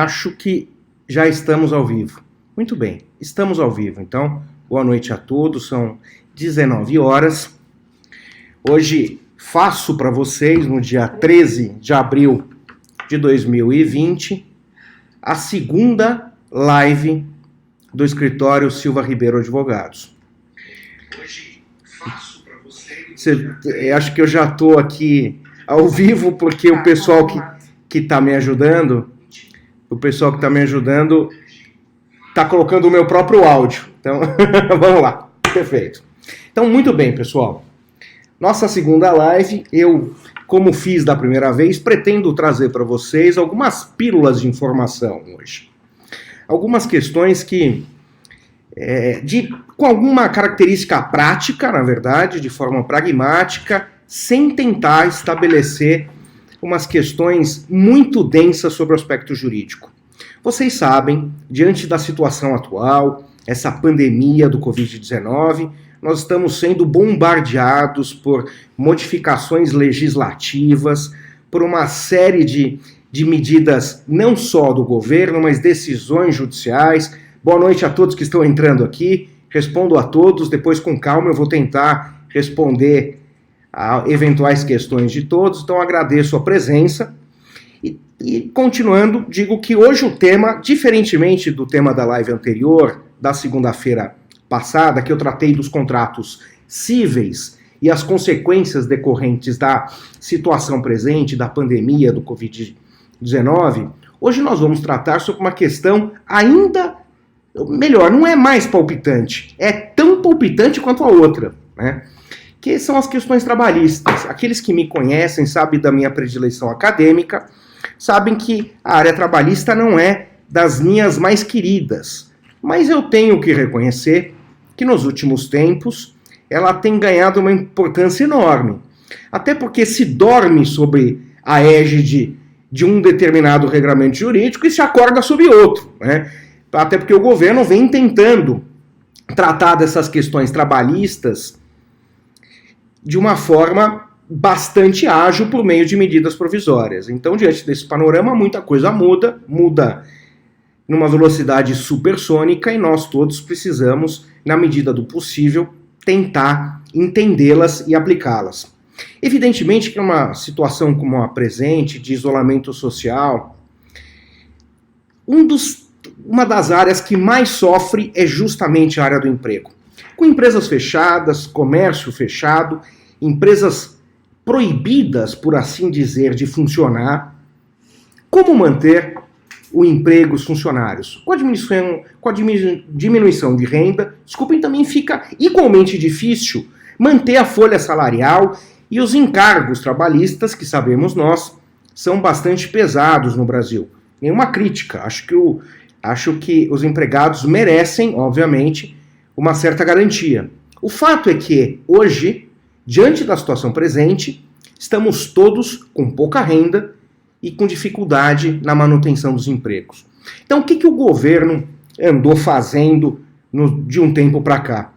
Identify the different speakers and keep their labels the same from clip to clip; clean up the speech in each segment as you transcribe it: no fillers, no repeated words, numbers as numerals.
Speaker 1: Acho que já estamos ao vivo. Muito bem, estamos ao vivo. Então, boa noite a todos. São 19 horas. Hoje faço para vocês, no dia 13 de abril de 2020, a segunda live do escritório Silva Ribeiro Advogados. Hoje faço para vocês... Acho que eu já estou aqui ao vivo porque o pessoal que está me ajudando... O pessoal que está me ajudando está colocando o meu próprio áudio. Então, vamos lá. Perfeito. Então, muito bem, pessoal. Nossa segunda live, eu, como fiz da primeira vez, pretendo trazer para vocês algumas pílulas de informação hoje. Algumas questões que, com alguma característica prática, na verdade, de forma pragmática, sem tentar estabelecer umas questões muito densas sobre o aspecto jurídico. Vocês sabem, diante da situação atual, essa pandemia do Covid-19, nós estamos sendo bombardeados por modificações legislativas, por uma série de medidas, não só do governo, mas decisões judiciais. Boa noite a todos que estão entrando aqui, respondo a todos, depois com calma eu vou tentar responder a eventuais questões de todos, então agradeço a presença. E continuando, digo que hoje o tema, diferentemente do tema da live anterior, da segunda-feira passada, que eu tratei dos contratos cíveis e as consequências decorrentes da situação presente, da pandemia do Covid-19, hoje nós vamos tratar sobre uma questão ainda melhor, não é mais palpitante, é tão palpitante quanto a outra, né? Que são as questões trabalhistas. Aqueles que me conhecem sabem da minha predileção acadêmica, sabem que a área trabalhista não é das minhas mais queridas, mas eu tenho que reconhecer que nos últimos tempos ela tem ganhado uma importância enorme, até porque se dorme sobre a égide de um determinado regramento jurídico e se acorda sob outro, né? Até porque o governo vem tentando tratar dessas questões trabalhistas de uma forma bastante ágil por meio de medidas provisórias. Então, diante desse panorama, muita coisa muda numa velocidade supersônica e nós todos precisamos, na medida do possível, tentar entendê-las e aplicá-las. Evidentemente que uma situação como a presente, de isolamento social, uma das áreas que mais sofre é justamente a área do emprego. Com empresas fechadas, comércio fechado, empresas proibidas, por assim dizer, de funcionar, como manter o emprego dos funcionários? Com a diminuição de renda, também fica igualmente difícil manter a folha salarial e os encargos trabalhistas, que sabemos nós, são bastante pesados no Brasil. Nenhuma crítica, acho que os empregados merecem, obviamente, uma certa garantia. O fato é que, hoje, diante da situação presente, estamos todos com pouca renda e com dificuldade na manutenção dos empregos. Então, o que o governo andou fazendo de um tempo para cá?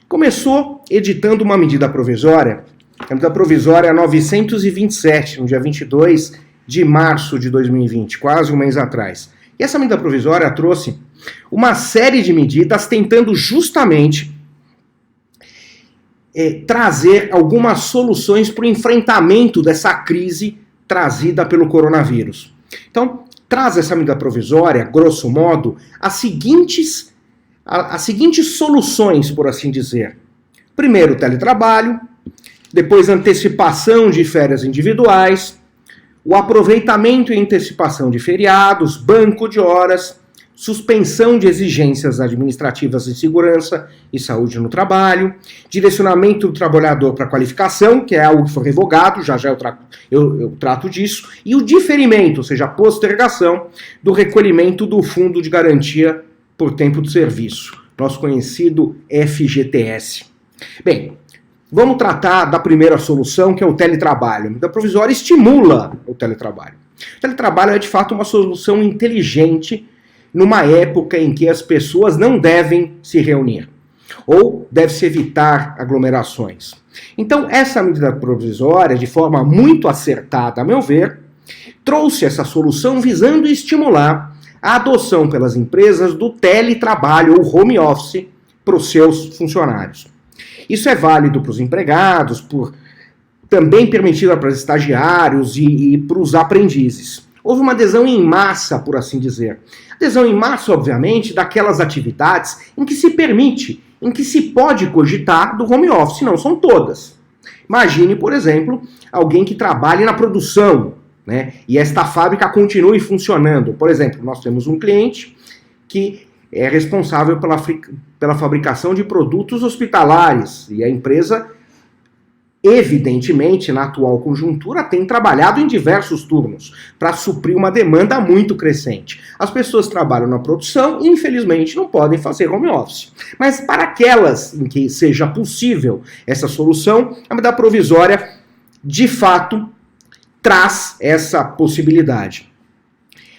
Speaker 1: Começou editando uma medida provisória, a medida provisória 927, no dia 22 de março de 2020, quase um mês atrás. E essa medida provisória trouxe uma série de medidas tentando justamente trazer algumas soluções para o enfrentamento dessa crise trazida pelo coronavírus. Então, traz essa medida provisória, grosso modo, as seguintes soluções, por assim dizer. Primeiro, teletrabalho, depois antecipação de férias individuais, o aproveitamento e antecipação de feriados, banco de horas, suspensão de exigências administrativas de segurança e saúde no trabalho, direcionamento do trabalhador para qualificação, que é algo que foi revogado, já eu trato disso, e o diferimento, ou seja, a postergação do recolhimento do Fundo de Garantia por Tempo de Serviço, nosso conhecido FGTS. Bem, vamos tratar da primeira solução, que é o teletrabalho. A medida provisória estimula o teletrabalho. O teletrabalho é, de fato, uma solução inteligente numa época em que as pessoas não devem se reunir, ou deve-se evitar aglomerações. Então, essa medida provisória, de forma muito acertada, a meu ver, trouxe essa solução visando estimular a adoção pelas empresas do teletrabalho ou home office para os seus funcionários. Isso é válido para os empregados, também permitido para os estagiários e para os aprendizes. Houve uma adesão em massa, por assim dizer. Adesão em massa, obviamente, daquelas atividades em que se permite, em que se pode cogitar do home office, não são todas. Imagine, por exemplo, alguém que trabalhe na produção, né, e esta fábrica continue funcionando. Por exemplo, nós temos um cliente que é responsável pela fabricação de produtos hospitalares, e a empresa, evidentemente, na atual conjuntura, tem trabalhado em diversos turnos para suprir uma demanda muito crescente. As pessoas trabalham na produção e, infelizmente, não podem fazer home office. Mas para aquelas em que seja possível essa solução, a medida provisória, de fato, traz essa possibilidade.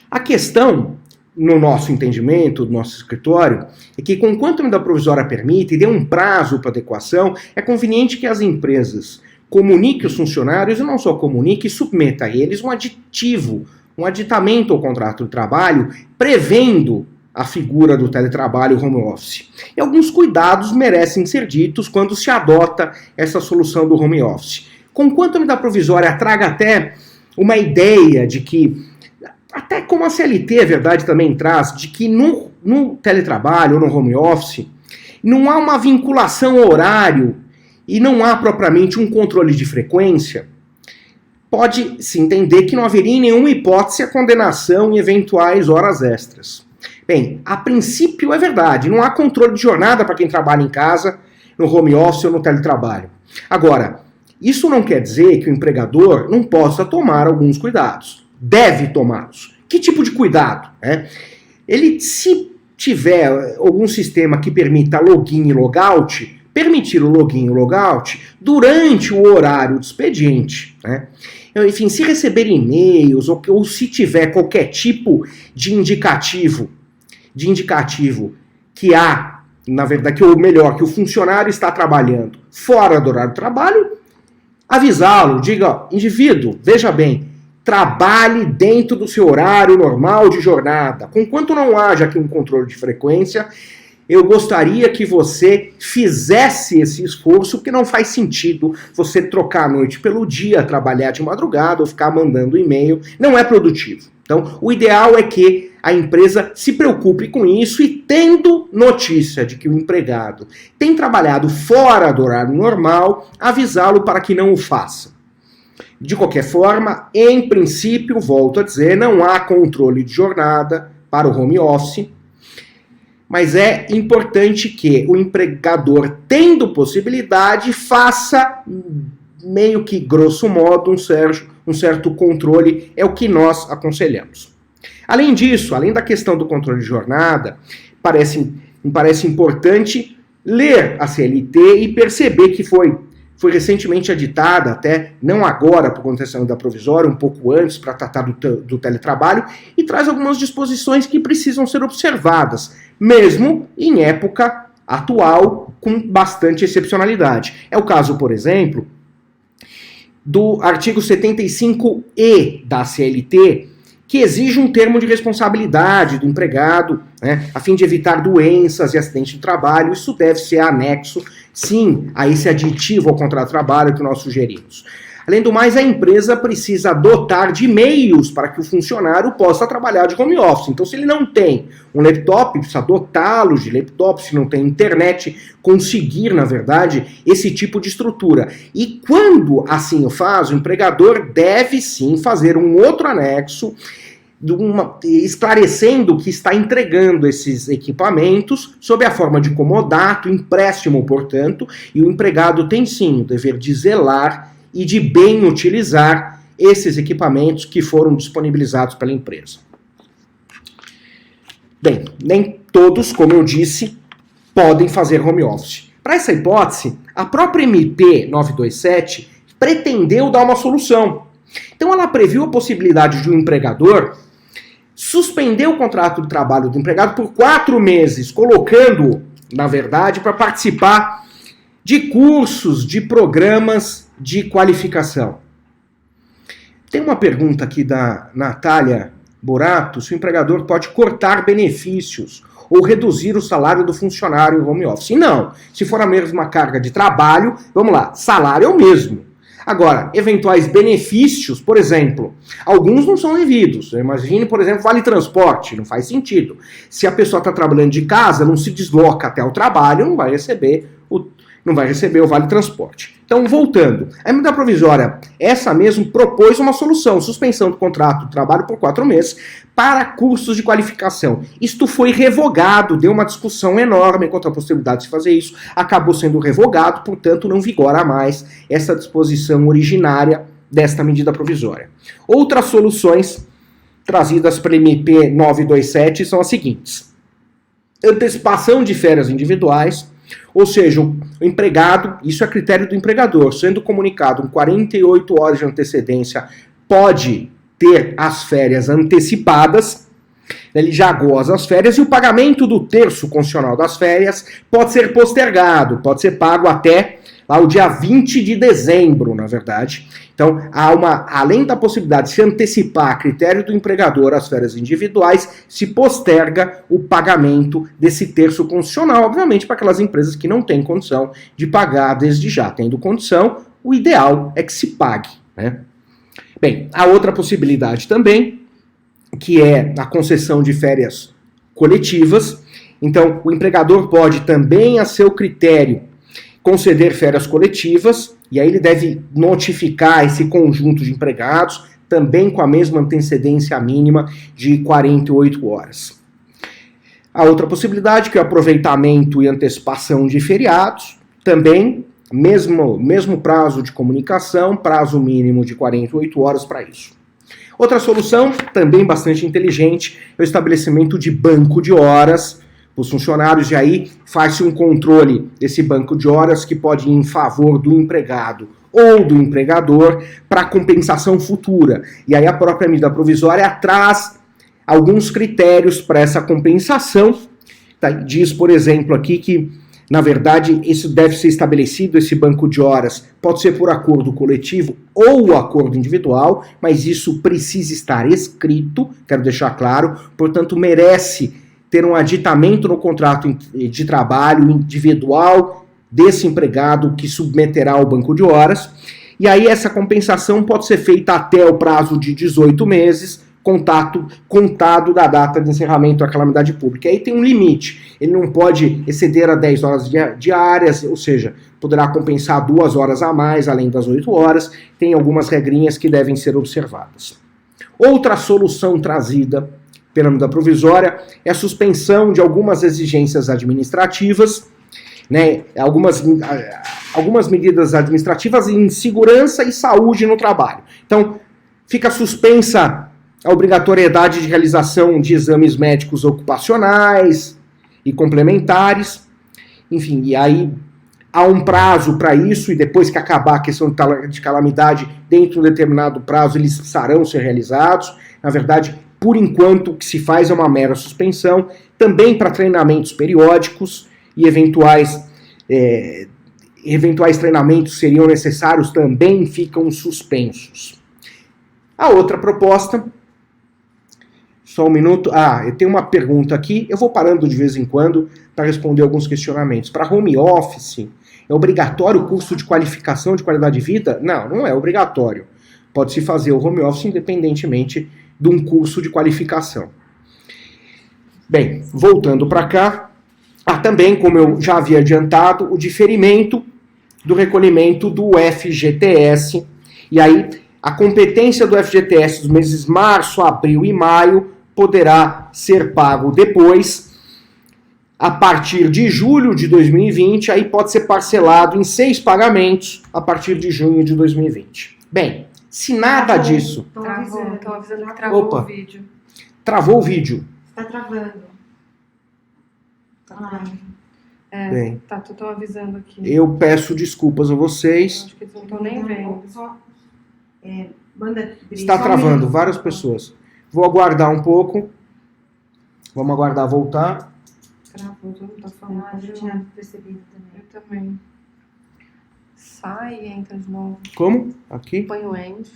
Speaker 1: A questão, no nosso entendimento, do nosso escritório, é que, conquanto a medida provisória permite e dê um prazo para adequação, é conveniente que as empresas comuniquem os funcionários, e não só comuniquem, submeta a eles um aditivo, um aditamento ao contrato de trabalho, prevendo a figura do teletrabalho home office. E alguns cuidados merecem ser ditos quando se adota essa solução do home office. Conquanto a medida provisória traga até uma ideia de que, até como a CLT, a verdade, também traz, de que no teletrabalho ou no home office não há uma vinculação ao horário e não há propriamente um controle de frequência, pode-se entender que não haveria em nenhuma hipótese a condenação em eventuais horas extras. Bem, a princípio é verdade, não há controle de jornada para quem trabalha em casa, no home office ou no teletrabalho. Agora, isso não quer dizer que o empregador não possa tomar alguns cuidados. Deve tomá-los. Que tipo de cuidado? Ele, se tiver algum sistema que permita login e logout, permitir o login e o logout durante o horário do expediente. Enfim, se receber e-mails ou se tiver qualquer tipo de indicativo que há, na verdade, ou melhor, que o funcionário está trabalhando fora do horário de trabalho, avisá-lo, diga, indivíduo, veja bem, trabalhe dentro do seu horário normal de jornada. Conquanto não haja aqui um controle de frequência, eu gostaria que você fizesse esse esforço, porque não faz sentido você trocar a noite pelo dia, trabalhar de madrugada ou ficar mandando e-mail. Não é produtivo. Então, o ideal é que a empresa se preocupe com isso e, tendo notícia de que o empregado tem trabalhado fora do horário normal, avisá-lo para que não o faça. De qualquer forma, em princípio, volto a dizer, não há controle de jornada para o home office, mas é importante que o empregador, tendo possibilidade, faça, meio que grosso modo, um certo controle, é o que nós aconselhamos. Além disso, além da questão do controle de jornada, me parece importante ler a CLT e perceber que foi recentemente editada, até não agora por conta da provisória, um pouco antes para tratar do teletrabalho, e traz algumas disposições que precisam ser observadas, mesmo em época atual, com bastante excepcionalidade. É o caso, por exemplo, do artigo 75E da CLT, que exige um termo de responsabilidade do empregado, a fim de evitar doenças e acidentes de trabalho. Isso deve ser anexo, sim, a esse aditivo ao contrato de trabalho que nós sugerimos. Além do mais, a empresa precisa dotar de meios para que o funcionário possa trabalhar de home office. Então, se ele não tem um laptop, precisa dotá-lo de laptop. Se não tem internet, conseguir, na verdade, esse tipo de estrutura. E quando assim o faz, o empregador deve sim fazer um outro anexo, esclarecendo que está entregando esses equipamentos sob a forma de comodato, empréstimo, portanto, e o empregado tem sim o dever de zelar e de bem utilizar esses equipamentos que foram disponibilizados pela empresa. Bem, nem todos, como eu disse, podem fazer home office. Para essa hipótese, a própria MP 927 pretendeu dar uma solução. Então ela previu a possibilidade de um empregador suspender o contrato de trabalho do empregado por 4 meses, colocando-o, na verdade, para participar de cursos, de programas de qualificação. Tem uma pergunta aqui da Natália Borato se o empregador pode cortar benefícios ou reduzir o salário do funcionário em home office. Não. Se for a mesma carga de trabalho, vamos lá, salário é o mesmo. Agora, eventuais benefícios, por exemplo, alguns não são devidos. Imagine, por exemplo, vale transporte, não faz sentido. Se a pessoa está trabalhando de casa, não se desloca até o trabalho, não vai receber o vale transporte. Então, voltando, a medida provisória, essa mesmo propôs uma solução, suspensão do contrato de trabalho por 4 meses para cursos de qualificação. Isto foi revogado, deu uma discussão enorme contra a possibilidade de fazer isso, acabou sendo revogado, portanto não vigora mais essa disposição originária desta medida provisória. Outras soluções trazidas pela MP 927 são as seguintes: antecipação de férias individuais. Ou seja, o empregado, isso é critério do empregador, sendo comunicado com 48 horas de antecedência, pode ter as férias antecipadas, ele já goza as férias, e o pagamento do terço constitucional das férias pode ser postergado, pode ser pago até lá o dia 20 de dezembro, na verdade. Então, além da possibilidade de se antecipar a critério do empregador as férias individuais, se posterga o pagamento desse terço constitucional, obviamente para aquelas empresas que não têm condição de pagar desde já. Tendo condição, o ideal é que se pague, né? Bem, a outra possibilidade também, que é a concessão de férias coletivas. Então, o empregador pode também, a seu critério, conceder férias coletivas, e aí ele deve notificar esse conjunto de empregados, também com a mesma antecedência mínima de 48 horas. A outra possibilidade, que é o aproveitamento e antecipação de feriados, também mesmo prazo de comunicação, prazo mínimo de 48 horas para isso. Outra solução, também bastante inteligente, é o estabelecimento de banco de horas os funcionários, e aí faz-se um controle desse banco de horas que pode ir em favor do empregado ou do empregador para compensação futura. E aí a própria medida provisória traz alguns critérios para essa compensação. Tá? Diz, por exemplo, aqui que, na verdade, isso deve ser estabelecido, esse banco de horas, pode ser por acordo coletivo ou acordo individual, mas isso precisa estar escrito, quero deixar claro, portanto merece ter um aditamento no contrato de trabalho individual desse empregado que submeterá ao banco de horas. E aí essa compensação pode ser feita até o prazo de 18 meses, contado da data de encerramento da calamidade pública. Aí tem um limite, ele não pode exceder a 10 horas diárias, ou seja, poderá compensar 2 horas a mais, além das 8 horas. Tem algumas regrinhas que devem ser observadas. Outra solução trazida pela medida provisória é a suspensão de algumas exigências administrativas, né, algumas medidas administrativas em segurança e saúde no trabalho. Então, fica suspensa a obrigatoriedade de realização de exames médicos ocupacionais e complementares, enfim, e aí há um prazo para isso, e depois que acabar a questão de calamidade, dentro de um determinado prazo, eles precisarão ser realizados. Na verdade, por enquanto, o que se faz é uma mera suspensão, também para treinamentos periódicos, e eventuais treinamentos seriam necessários, também ficam suspensos. A outra proposta, só um minuto, eu tenho uma pergunta aqui, eu vou parando de vez em quando para responder alguns questionamentos. Para home office, é obrigatório o curso de qualificação de qualidade de vida? Não, não é obrigatório. Pode-se fazer o home office independentemente de um curso de qualificação. Bem, voltando para cá, também, como eu já havia adiantado, o diferimento do recolhimento do FGTS, e aí a competência do FGTS dos meses março, abril e maio poderá ser pago depois, a partir de julho de 2020, aí pode ser parcelado em 6 pagamentos a partir de junho de 2020. Bem, se nada disso...
Speaker 2: Estão avisando que travou o vídeo.
Speaker 1: Travou o vídeo.
Speaker 2: Está travando. Tá travando.
Speaker 1: Bem,
Speaker 2: Estou avisando aqui.
Speaker 1: Eu peço desculpas a vocês.
Speaker 2: Acho que eles não estão nem vendo.
Speaker 3: Só, manda
Speaker 1: Está travando várias pessoas. Vou aguardar um pouco. Vamos aguardar voltar.
Speaker 2: Travou, todo mundo tá falando.
Speaker 3: eu já tinha percebido também.
Speaker 2: Eu também. Sai e entra de novo.
Speaker 1: Como? Aqui?
Speaker 2: Põe o end.